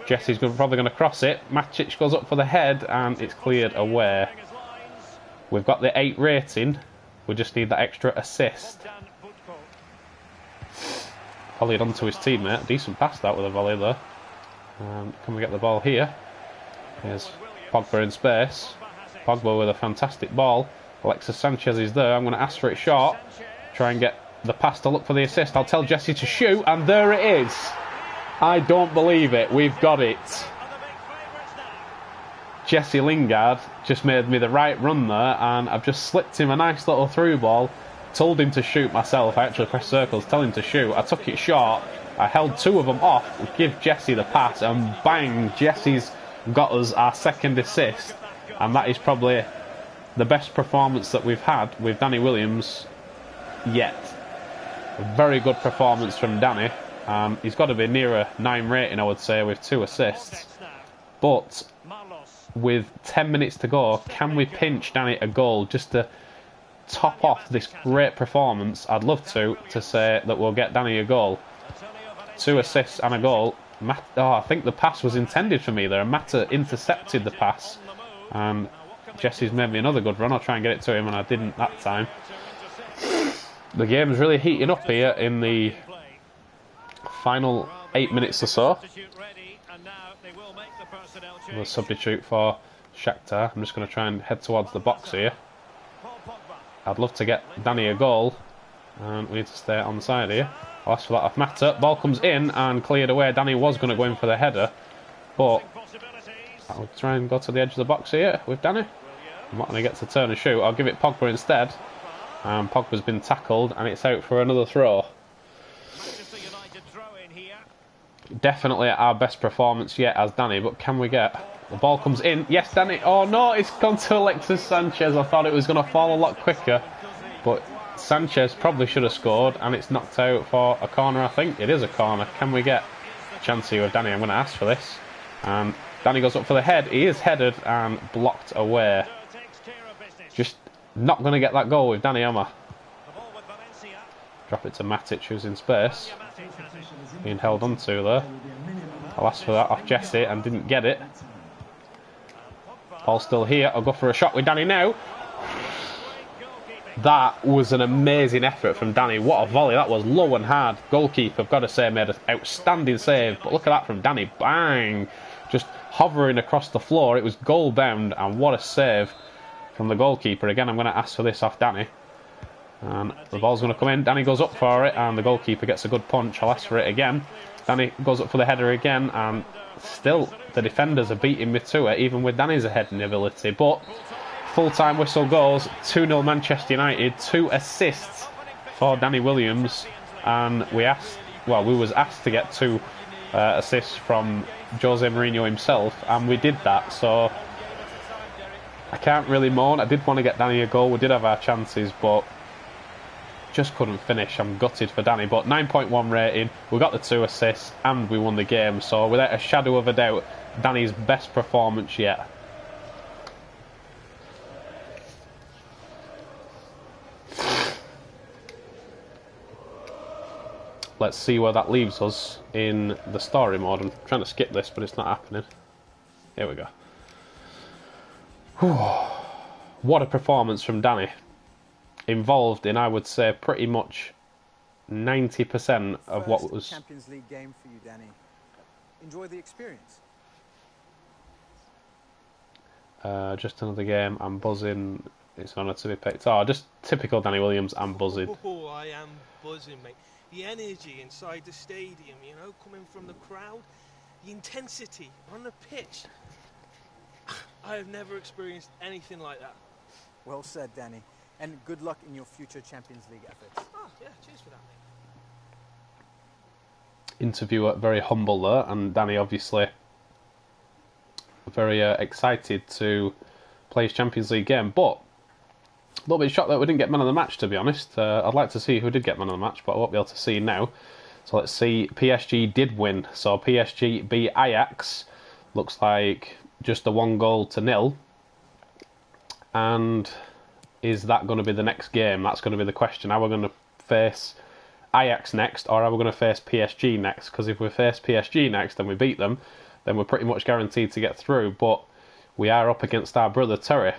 Jesse's probably going to cross it. Matic goes up for the head, and it's cleared away. We've got the 8 rating. We just need that extra assist. Volleyed onto his teammate. Decent pass that with a volley there. Can we get the ball here? Here's Pogba in space. Pogba with a fantastic ball. Alexis Sanchez is there. I'm going to ask for it short. Try and get the pass to look for the assist. I'll tell Jesse to shoot, and there it is. I don't believe it. We've got it. Jesse Lingard just made me the right run there, and I've just slipped him a nice little through ball. Told him to shoot myself. I actually pressed circles, tell him to shoot. I took it short. I held 2 of them off, give Jesse the pass, and bang, Jesse's got us our second assist. And that is probably the best performance that we've had with Danny Williams yet. A very good performance from Danny. He's got to be near a 9 rating, I would say, with 2 assists. But with 10 minutes to go, can we pinch Danny a goal just to top off this great performance? I'd love to say that we'll get Danny a goal. 2 assists and a goal I think the pass was intended for me there. Mata intercepted the pass, and Jesse's made me another good run. I'll try and get it to him, and I didn't that time. The game's really heating up here in the final 8 minutes or so. The substitute for Shakhtar. I'm just going to try and head towards the box here. I'd love to get Danny a goal, and we need to stay on the side here. I'll ask for that off Mata. Ball comes in and cleared away. Danny was going to go in for the header, but I'll try and go to the edge of the box here with Danny. I'm not going to get to turn and shoot. I'll give it Pogba instead. Pogba's been tackled, and it's out for another throw. Definitely our best performance yet as Danny, but can we get... The ball comes in. Yes, Danny. Oh, no, it's gone to Alexis Sanchez. I thought it was going to fall a lot quicker, but Sanchez probably should have scored, and it's knocked out for a corner, I think. It is a corner. Can we get a chance here with Danny? I'm going to ask for this. And Danny goes up for the head. He is headed and blocked away. Just not going to get that goal with Danny, am I? Drop it to Matic, who's in space. Being held onto there. I'll ask for that off Jesse and didn't get it. Ball's still here. I'll go for a shot with Danny now. That was an amazing effort from Danny. What a volley that was. Low and hard. Goalkeeper, I've got to say, made an outstanding save. But look at that from Danny. Bang! Just hovering across the floor. It was goal bound, and what a save from the goalkeeper. Again, I'm going to ask for this off Danny. And the ball's going to come in. Danny goes up for it, and the goalkeeper gets a good punch. I'll ask for it again. Danny goes up for the header again, and still the defenders are beating me to it, even with Danny's heading ability. But full-time whistle goes, 2-0 Manchester United, 2 assists for Danny Williams, and we was asked to get 2 assists from Jose Mourinho himself, and we did that. So I can't really moan. I did want to get Danny a goal. We did have our chances, but just couldn't finish. I'm gutted for Danny, but 9.1 rating. We got the 2 assists and we won the game. So without a shadow of a doubt, Danny's best performance yet. Let's see where that leaves us in the story mode. I'm trying to skip this, but it's not happening. Here we go. Whew. What a performance from Danny. Involved in, I would say, pretty much 90% of what was... Champions League game for you, Danny. Enjoy the experience. Just another game. I'm buzzing. It's an honour to be picked. Oh, just typical Danny Williams. I'm buzzing. Oh, I am buzzing, mate. The energy inside the stadium, you know, coming from the crowd, the intensity on the pitch. I have never experienced anything like that. Well said, Danny. And good luck in your future Champions League efforts. Oh, yeah, cheers for that, mate. Interviewer very humble there, and Danny obviously very excited to play his Champions League game, but a little bit shocked that we didn't get man of the match, to be honest. I'd like to see who did get man of the match, but I won't be able to see now. So let's see. PSG did win. So PSG beat Ajax. Looks like just a 1-0-0. And is that going to be the next game? That's going to be the question. Are we going to face Ajax next, or are we going to face PSG next? Because if we face PSG next and we beat them, then we're pretty much guaranteed to get through. But we are up against our brother Terry.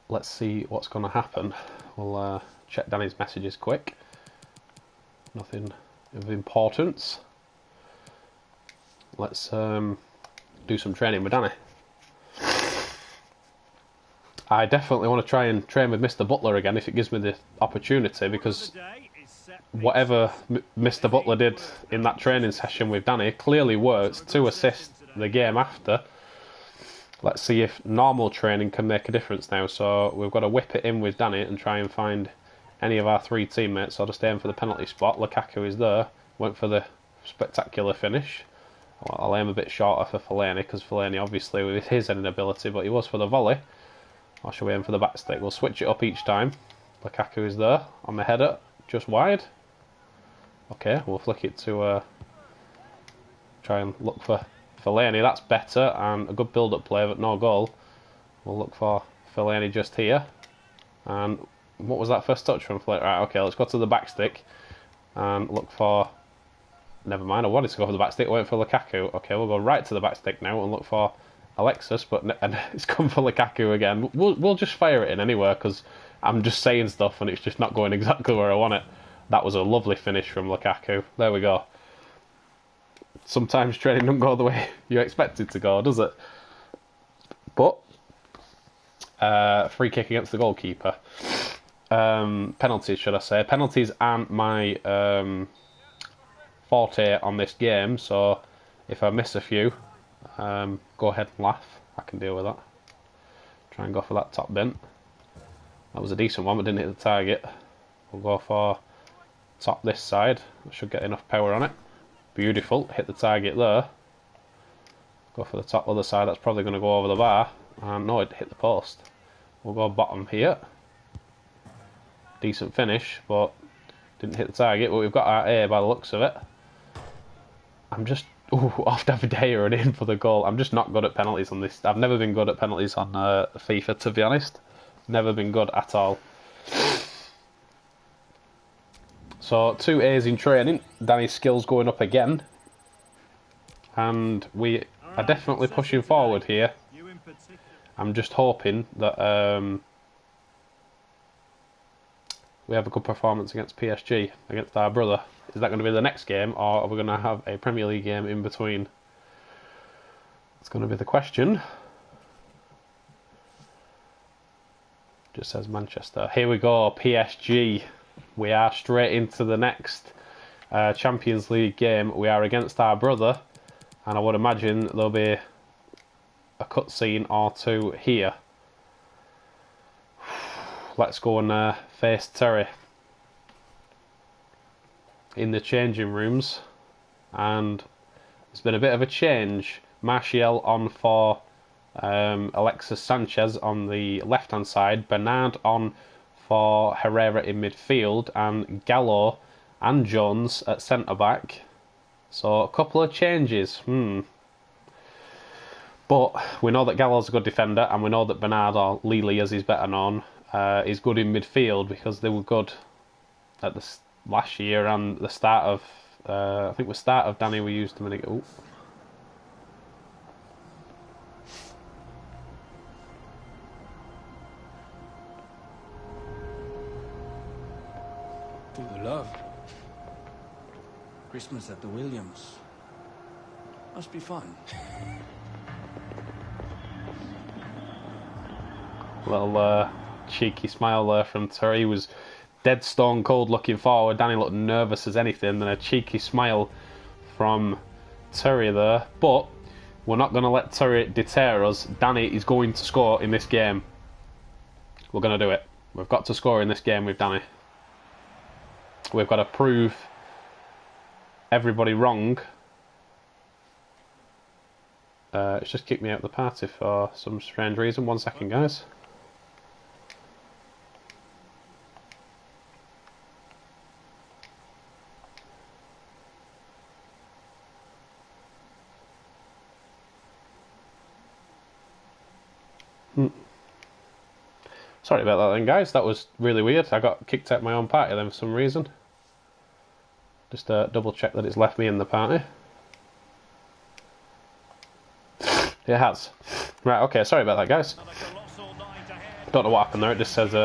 Let's see what's going to happen. We'll check Danny's messages quick. Nothing of importance. Let's do some training with Danny. I definitely want to try and train with Mr. Butler again if it gives me the opportunity, because whatever Mr. Butler did in that training session with Danny clearly works. 2 assists the game after. Let's see if normal training can make a difference now. So we've got to whip it in with Danny and try and find any of our 3 teammates. So I'll just aim for the penalty spot. Lukaku is there. Went for the spectacular finish. I'll aim a bit shorter for Fellaini, because Fellaini obviously with his ending ability, but he was for the volley. Or shall we aim for the back stick? We'll switch it up each time. Lukaku is there on the header, just wide. Okay, we'll flick it to try and look for Fellaini. That's better, and a good build-up play, but no goal. We'll look for Fellaini just here. And what was that first touch from Fellaini? Right, okay, let's go to the back stick. and look for... Never mind, I wanted to go for the back stick, wait for Lukaku. Okay, we'll go right to the back stick now and look for Alexis, but and it's come for Lukaku again. We'll just fire it in anywhere, because I'm just saying stuff and it's just not going exactly where I want it. That was a lovely finish from Lukaku. There we go. Sometimes training don't go the way you expect it to go, does it? But free kick against the goalkeeper. Penalties, should I say. Penalties aren't my forte on this game, so if I miss a few, go ahead and laugh. I can deal with that. Try and go for that top bin. That was a decent one, but didn't hit the target. We'll go for top this side. I should get enough power on it. Beautiful. Hit the target there. Go for the top other side. That's probably going to go over the bar. And no, it hit the post. We'll go bottom here. Decent finish, but didn't hit the target. But we've got our A by the looks of it. I'm just off David De Gea and in for the goal. I'm just not good at penalties on this. I've never been good at penalties on FIFA, to be honest. Never been good at all. So 2 A's in training. Danny's skills going up again. And we are definitely pushing forward here. I'm just hoping that we have a good performance against PSG, against our brother. Is that going to be the next game, or are we going to have a Premier League game in between? It's going to be the question. Just says Manchester. Here we go, PSG. We are straight into the next Champions League game. We are against our brother, and I would imagine there'll be a cutscene or two here. Let's go and face Terry in the changing rooms, and there's been a bit of a change. Martial on for Alexis Sanchez on the left hand side, Bernard on for Herrera in midfield, and Gallo and Jones at centre back. So a couple of changes. But we know that Gallo's a good defender, and we know that Bernard, or Lili as he's better known, is good in midfield, because they were good at the last year and the start of I think the start of Danny we used them in it. To the love. Christmas at the Williams. Must be fun. Little cheeky smile there from Terry. He was dead stone cold looking forward. Danny looked nervous as anything, and a cheeky smile from Terry there. But we're not going to let Terry deter us. Danny is going to score in this game. We're going to do it. We've got to score in this game with Danny. We've got to prove everybody wrong. It's just kicked me out of the party for some strange reason. 1 second, guys. Sorry about that then, guys. That was really weird. I got kicked out of my own party then for some reason. Just double check that it's left me in the party. It has. Right, okay, sorry about that, guys. Don't know what happened there. It just says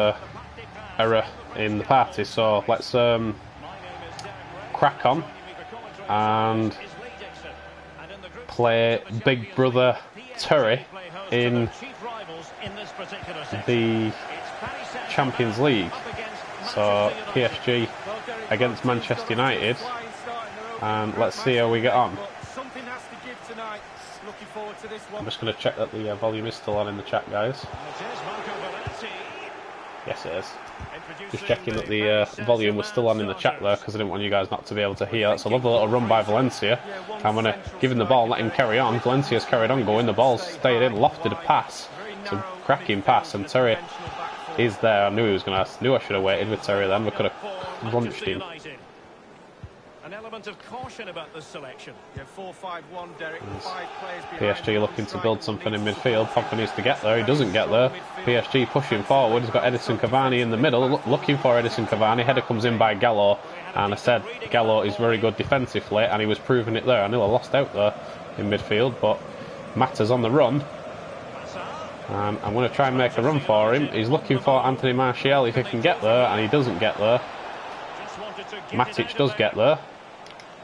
error in the party. So let's crack on and play Big Brother Terry in the Champions League. So PSG against Manchester United, and let's see how we get on. I'm just going to check that the volume is still on in the chat, guys. Yes, it is. Just checking that the volume was still on in the chat there, because I didn't want you guys not to be able to hear. It's a lovely little run by Valencia. I'm going to give him the ball, let him carry on. Valencia's carried on going. The ball's stayed in, lofted a pass. It's a cracking pass, and Terry is there. I knew I should have waited with Terry then. We could have launched him. element of caution about this selection. Yeah, 4-5-1, Derek. 5 players behind. PSG looking to build something in midfield. Pogba needs to get there. He doesn't get there. PSG pushing forward. He's got Edison Cavani in the middle, looking for Edison Cavani. Header comes in by Gallo, and I said Gallo is very good defensively, and he was proving it there. I nearly lost out there in midfield, but Mata's on the run. And I'm going to try and make a run for him. He's looking for Anthony Martial if he can get there, and he doesn't get there. Matic does get there.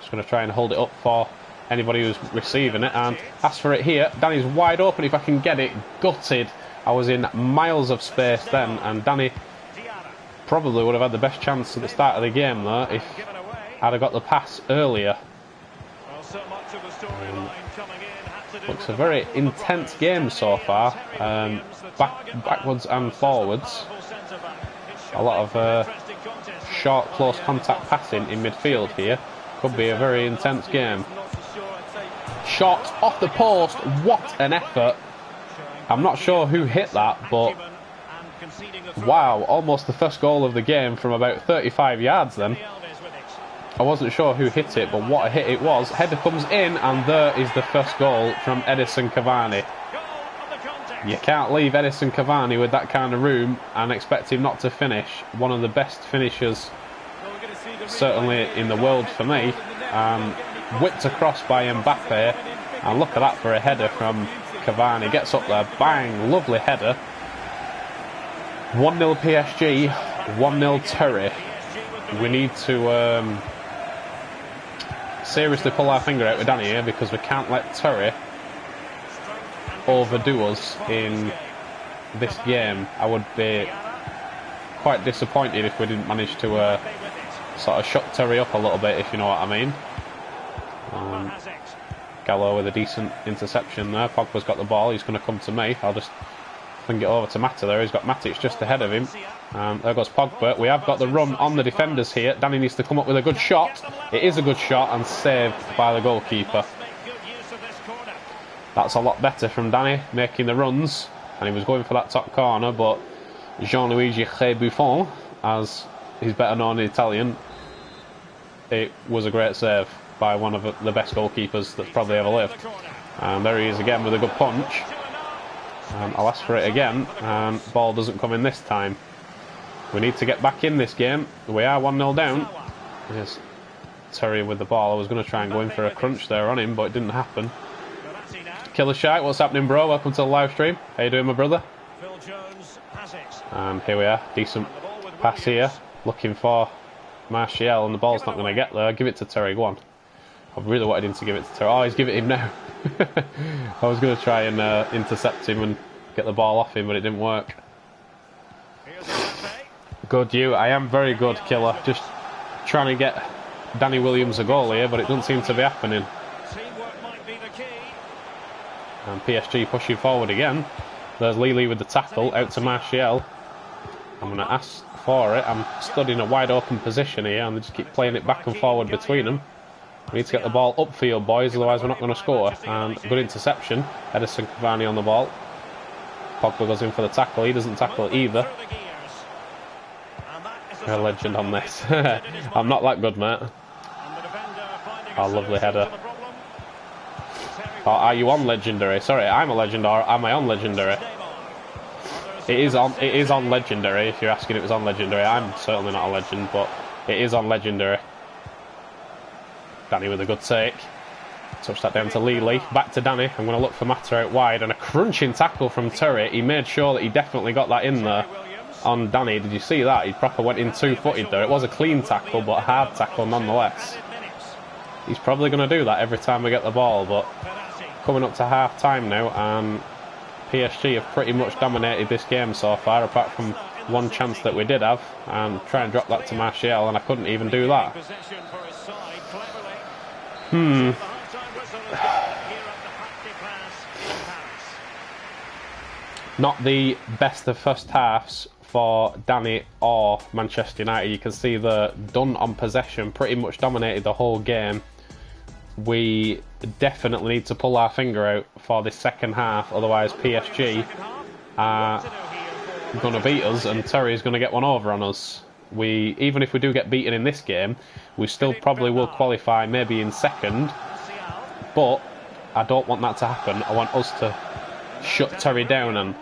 Just going to try and hold it up for anybody who's receiving it, and ask for it here. Danny's wide open if I can get it. Gutted. I was in miles of space then, and Danny probably would have had the best chance at the start of the game there if I'd have got the pass earlier. Looks a very intense game so far, backwards and forwards. A lot of short, close contact passing in midfield here. Could be a very intense game. Shot off the post, what an effort. I'm not sure who hit that, but wow, almost the first goal of the game from about 35 yards then. I wasn't sure who hit it, but what a hit it was. Header comes in, and there is the first goal from Edison Cavani. You can't leave Edison Cavani with that kind of room and expect him not to finish. One of the best finishers, certainly in the world for me. Whipped across by Mbappe, and look at that for a header from Cavani. Gets up there, bang, lovely header. 1-0 PSG, 1-0 Terry. We need to seriously pull our finger out with Danny here, because we can't let Terry overdo us in this game. I would be quite disappointed if we didn't manage to sort of shut Terry up a little bit, if you know what I mean. Gallo with a decent interception there. Pogba's got the ball, he's going to come to me. I'll just fling it over to Mata there. He's got Matic just ahead of him. There goes Pogba. We have got the run on the defenders here. Danny needs to come up with a good shot. It is a good shot and saved by the goalkeeper. That's a lot better from Danny, making the runs. And he was going for that top corner, but Jean-Luigi Buffon, as he's better known in Italian, it was a great save by one of the best goalkeepers that's probably ever lived. And there he is again with a good punch. I'll ask for it again, and ball doesn't come in this time. We need to get back in this game. We are 1-0 down. There's Terry with the ball. I was going to try and go in for a crunch there on him, but it didn't happen. Killer Shite, what's happening, bro? Welcome to the live stream. How you doing, my brother? And here we are. Decent pass here. Looking for Martial, and the ball's not going to get there. Give it to Terry, go on. I really wanted him to give it to Terry. Oh, he's giving it him now. I was going to try and intercept him and get the ball off him, but it didn't work. Good you. I am very good, Killer. Just trying to get Danny Williams a goal here, but it doesn't seem to be happening. And PSG pushing forward again. There's Lili with the tackle, out to Martial. I'm going to ask for it. I'm stood in a wide open position here, and they just keep playing it back and forward between them. We need to get the ball upfield, boys, otherwise we're not going to score. And good interception. Edison Cavani on the ball. Pogba goes in for the tackle. He doesn't tackle either. You're a legend on this. I'm not that good, mate. Oh, lovely header. Oh, are you on legendary? Sorry, I'm a legend, or am I on legendary? It is on legendary. If you're asking if it's on legendary, I'm certainly not a legend, but it is on legendary. Danny with a good take. Touch that down to Lili. Back to Danny. I'm going to look for Mata out wide, and a crunching tackle from Terry. He made sure that he definitely got that in there on Danny. Did you see that? He proper went in two-footed there. It was a clean tackle, but a hard tackle nonetheless. He's probably going to do that every time we get the ball, but coming up to half-time now, and PSG have pretty much dominated this game so far, apart from one chance that we did have, and try and drop that to Martial, and I couldn't even do that. Not the best of first halves for Danny or Manchester United. You can see they're done on possession, pretty much dominated the whole game. We definitely need to pull our finger out for this second half, otherwise PSG are going to beat us and Terry's going to get one over on us. even if we do get beaten in this game, we still probably will qualify maybe in second. But I don't want that to happen. I want us to shut Terry down, and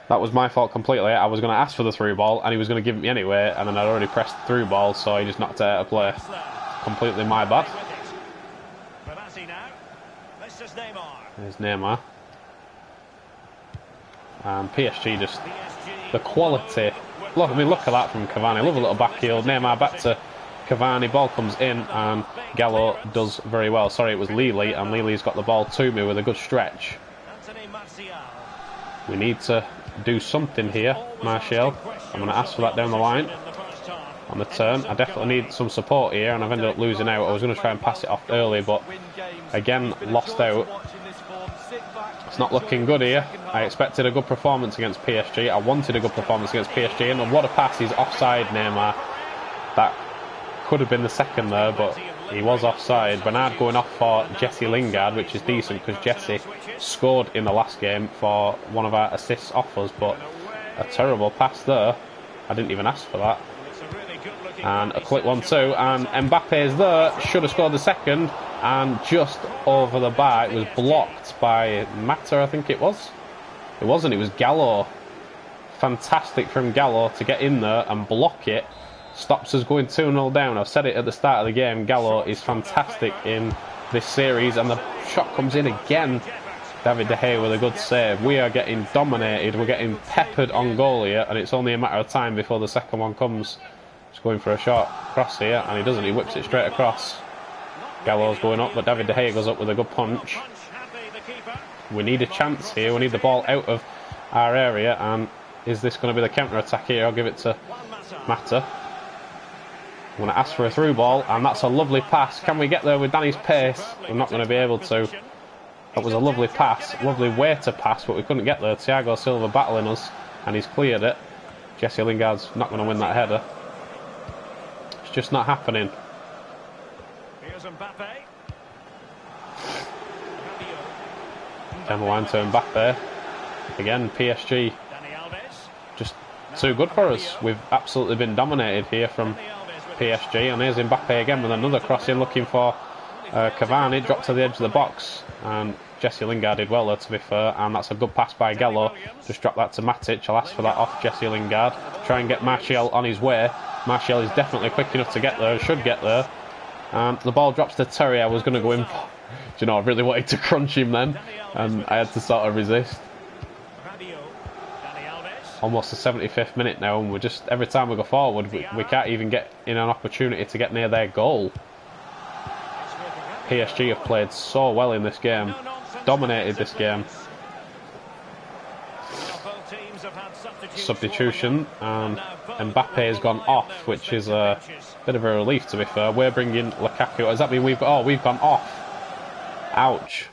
that was my fault completely. I was going to ask for the through ball, and he was going to give it me anyway, and then I'd already pressed the through ball, so he just knocked it out of play. Completely my bad. There's Neymar. And PSG just... the quality... Look, I mean, look at that from Cavani. Love a little back heel. Neymar back to Cavani. Ball comes in, and Gallo does very well. Sorry, it was Lili, and Lili's got the ball to me with a good stretch. We need to do something here, Martial. I'm going to ask for that down the line on the turn. I definitely need some support here, and I've ended up losing out. I was going to try and pass it off early, but again, lost out. It's not looking good here. I expected a good performance against PSG. I wanted a good performance against PSG, and what a pass. He's offside, Neymar. That could have been the second there, but he was offside. Bernard going off for Jesse Lingard, which is decent because Jesse scored in the last game for one of our assists off us, but a terrible pass there. I didn't even ask for that. And a quick one too, and Mbappe's there, should have scored the second, and just over the bar. It was blocked by Mata, I think it was. It wasn't, it was Gallo. Fantastic from Gallo to get in there and block it. Stops us going 2-0 down. I've said it at the start of the game, Gallo is fantastic in this series, and the shot comes in again. David De Gea with a good save. We are getting dominated, we're getting peppered on goal here, and it's only a matter of time before the second one comes. Just going for a shot cross here, and he doesn't, he whips it straight across. Gallo's going up, but David De Gea goes up with a good punch. We need a chance here, we need the ball out of our area, and is this going to be the counter-attack here? I'll give it to Mata. I'm going to ask for a through ball, and that's a lovely pass. Can we get there with Danny's pace? We're not going to be able to. That was a lovely pass, lovely way to pass, but we couldn't get there. Thiago Silva battling us, and he's cleared it. Jesse Lingard's not going to win that header. It's just not happening. Down the line to Mbappe. Again, PSG just too good for us. We've absolutely been dominated here from PSG, and here's Mbappe again with another cross in, looking for Cavani. Dropped to the edge of the box, and Jesse Lingard did well there, to be fair, and that's a good pass by Gallo. Just drop that to Matic. I'll ask for that off Jesse Lingard. Try and get Martial on his way. Martial is definitely quick enough to get there, should get there. And the ball drops to Terry. I was going to go in for, do you know, I really wanted to crunch him then, and I had to sort of resist. Almost the 75th minute now, and we're just, every time we go forward, we can't even get in an opportunity to get near their goal. PSG have played so well in this game, dominated this game. Substitution, and Mbappe has gone off, which is a bit of a relief, to be fair. We're bringing Lukaku. Does that mean we've gone off? Ouch.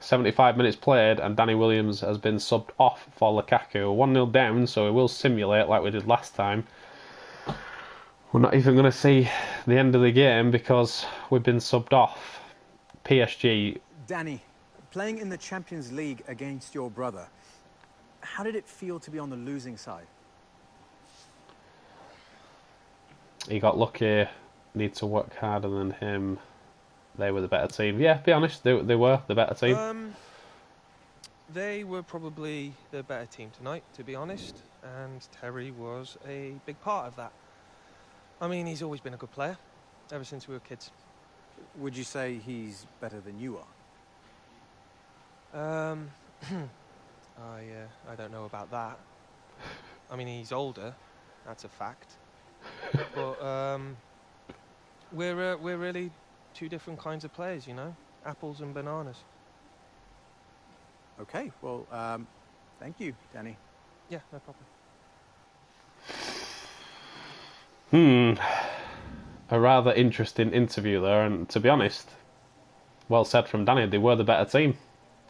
75 minutes played, and Danny Williams has been subbed off for Lukaku. 1-0 down, so we will simulate like we did last time. We're not even going to see the end of the game because we've been subbed off. PSG. Danny, playing in the Champions League against your brother, how did it feel to be on the losing side? He got lucky, need to work harder than him. They were the better team. Yeah, be honest, they were the better team. They were probably the better team tonight, to be honest, and Terry was a big part of that. I mean, he's always been a good player, ever since we were kids. Would you say he's better than you are? I don't know about that. I mean, he's older, that's a fact. But we're really two different kinds of players, you know, apples and bananas. Okay, well, thank you, Danny. Yeah, no problem. A rather interesting interview there, and to be honest, well said from Danny. They were the better team.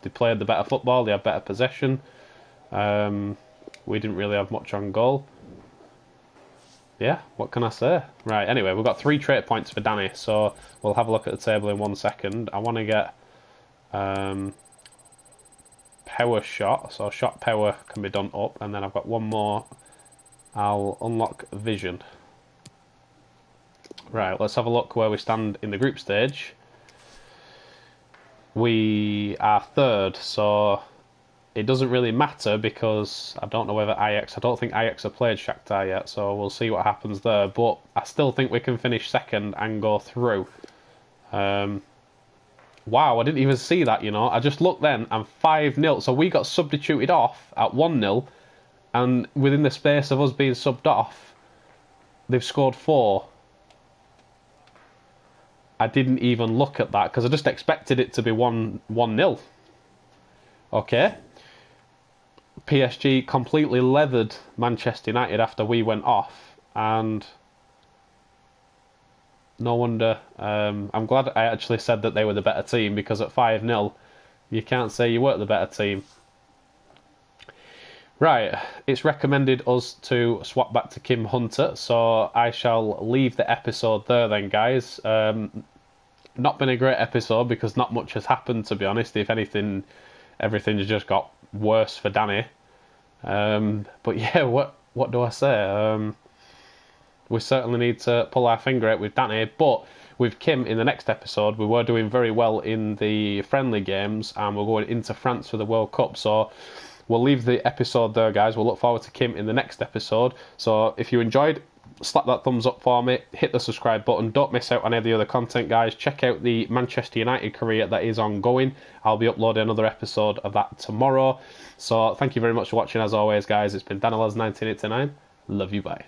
They played the better football. They had better possession. We didn't really have much on goal. Yeah, what can I say? Right, anyway, we've got 3 trait points for Danny, so we'll have a look at the table in 1 second. I want to get power shot, so shot power can be done up, and then I've got one more I'll unlock vision. Right, let's have a look where we stand in the group stage. We are third, so it doesn't really matter because I don't know whether I don't think Ajax have played Shakhtar yet, so we'll see what happens there. But I still think we can finish second and go through. Wow, I didn't even see that, you know. I just looked then, and 5-0. So we got substituted off at 1-0, and within the space of us being subbed off, they've scored 4. I didn't even look at that because I just expected it to be 1-0. Okay. PSG completely leathered Manchester United after we went off, and no wonder. I'm glad I actually said that they were the better team, because at 5-0 you can't say you weren't the better team. Right, it's recommended us to swap back to Kim Hunter, so I shall leave the episode there then, guys. Not been a great episode because not much has happened, to be honest. If anything, everything's just got worse for Danny. But yeah, what do I say? We certainly need to pull our finger out with Danny, but with Kim in the next episode, we were doing very well in the friendly games, and we're going into France for the World Cup, so we'll leave the episode there, guys. We'll look forward to Kim in the next episode. So if you enjoyed, slap that thumbs up for me, hit the subscribe button, don't miss out on any of the other content, guys. Check out the Manchester United career that is ongoing. I'll be uploading another episode of that tomorrow. So thank you very much for watching, as always, guys. It's been Danilaz1989. Love you, bye.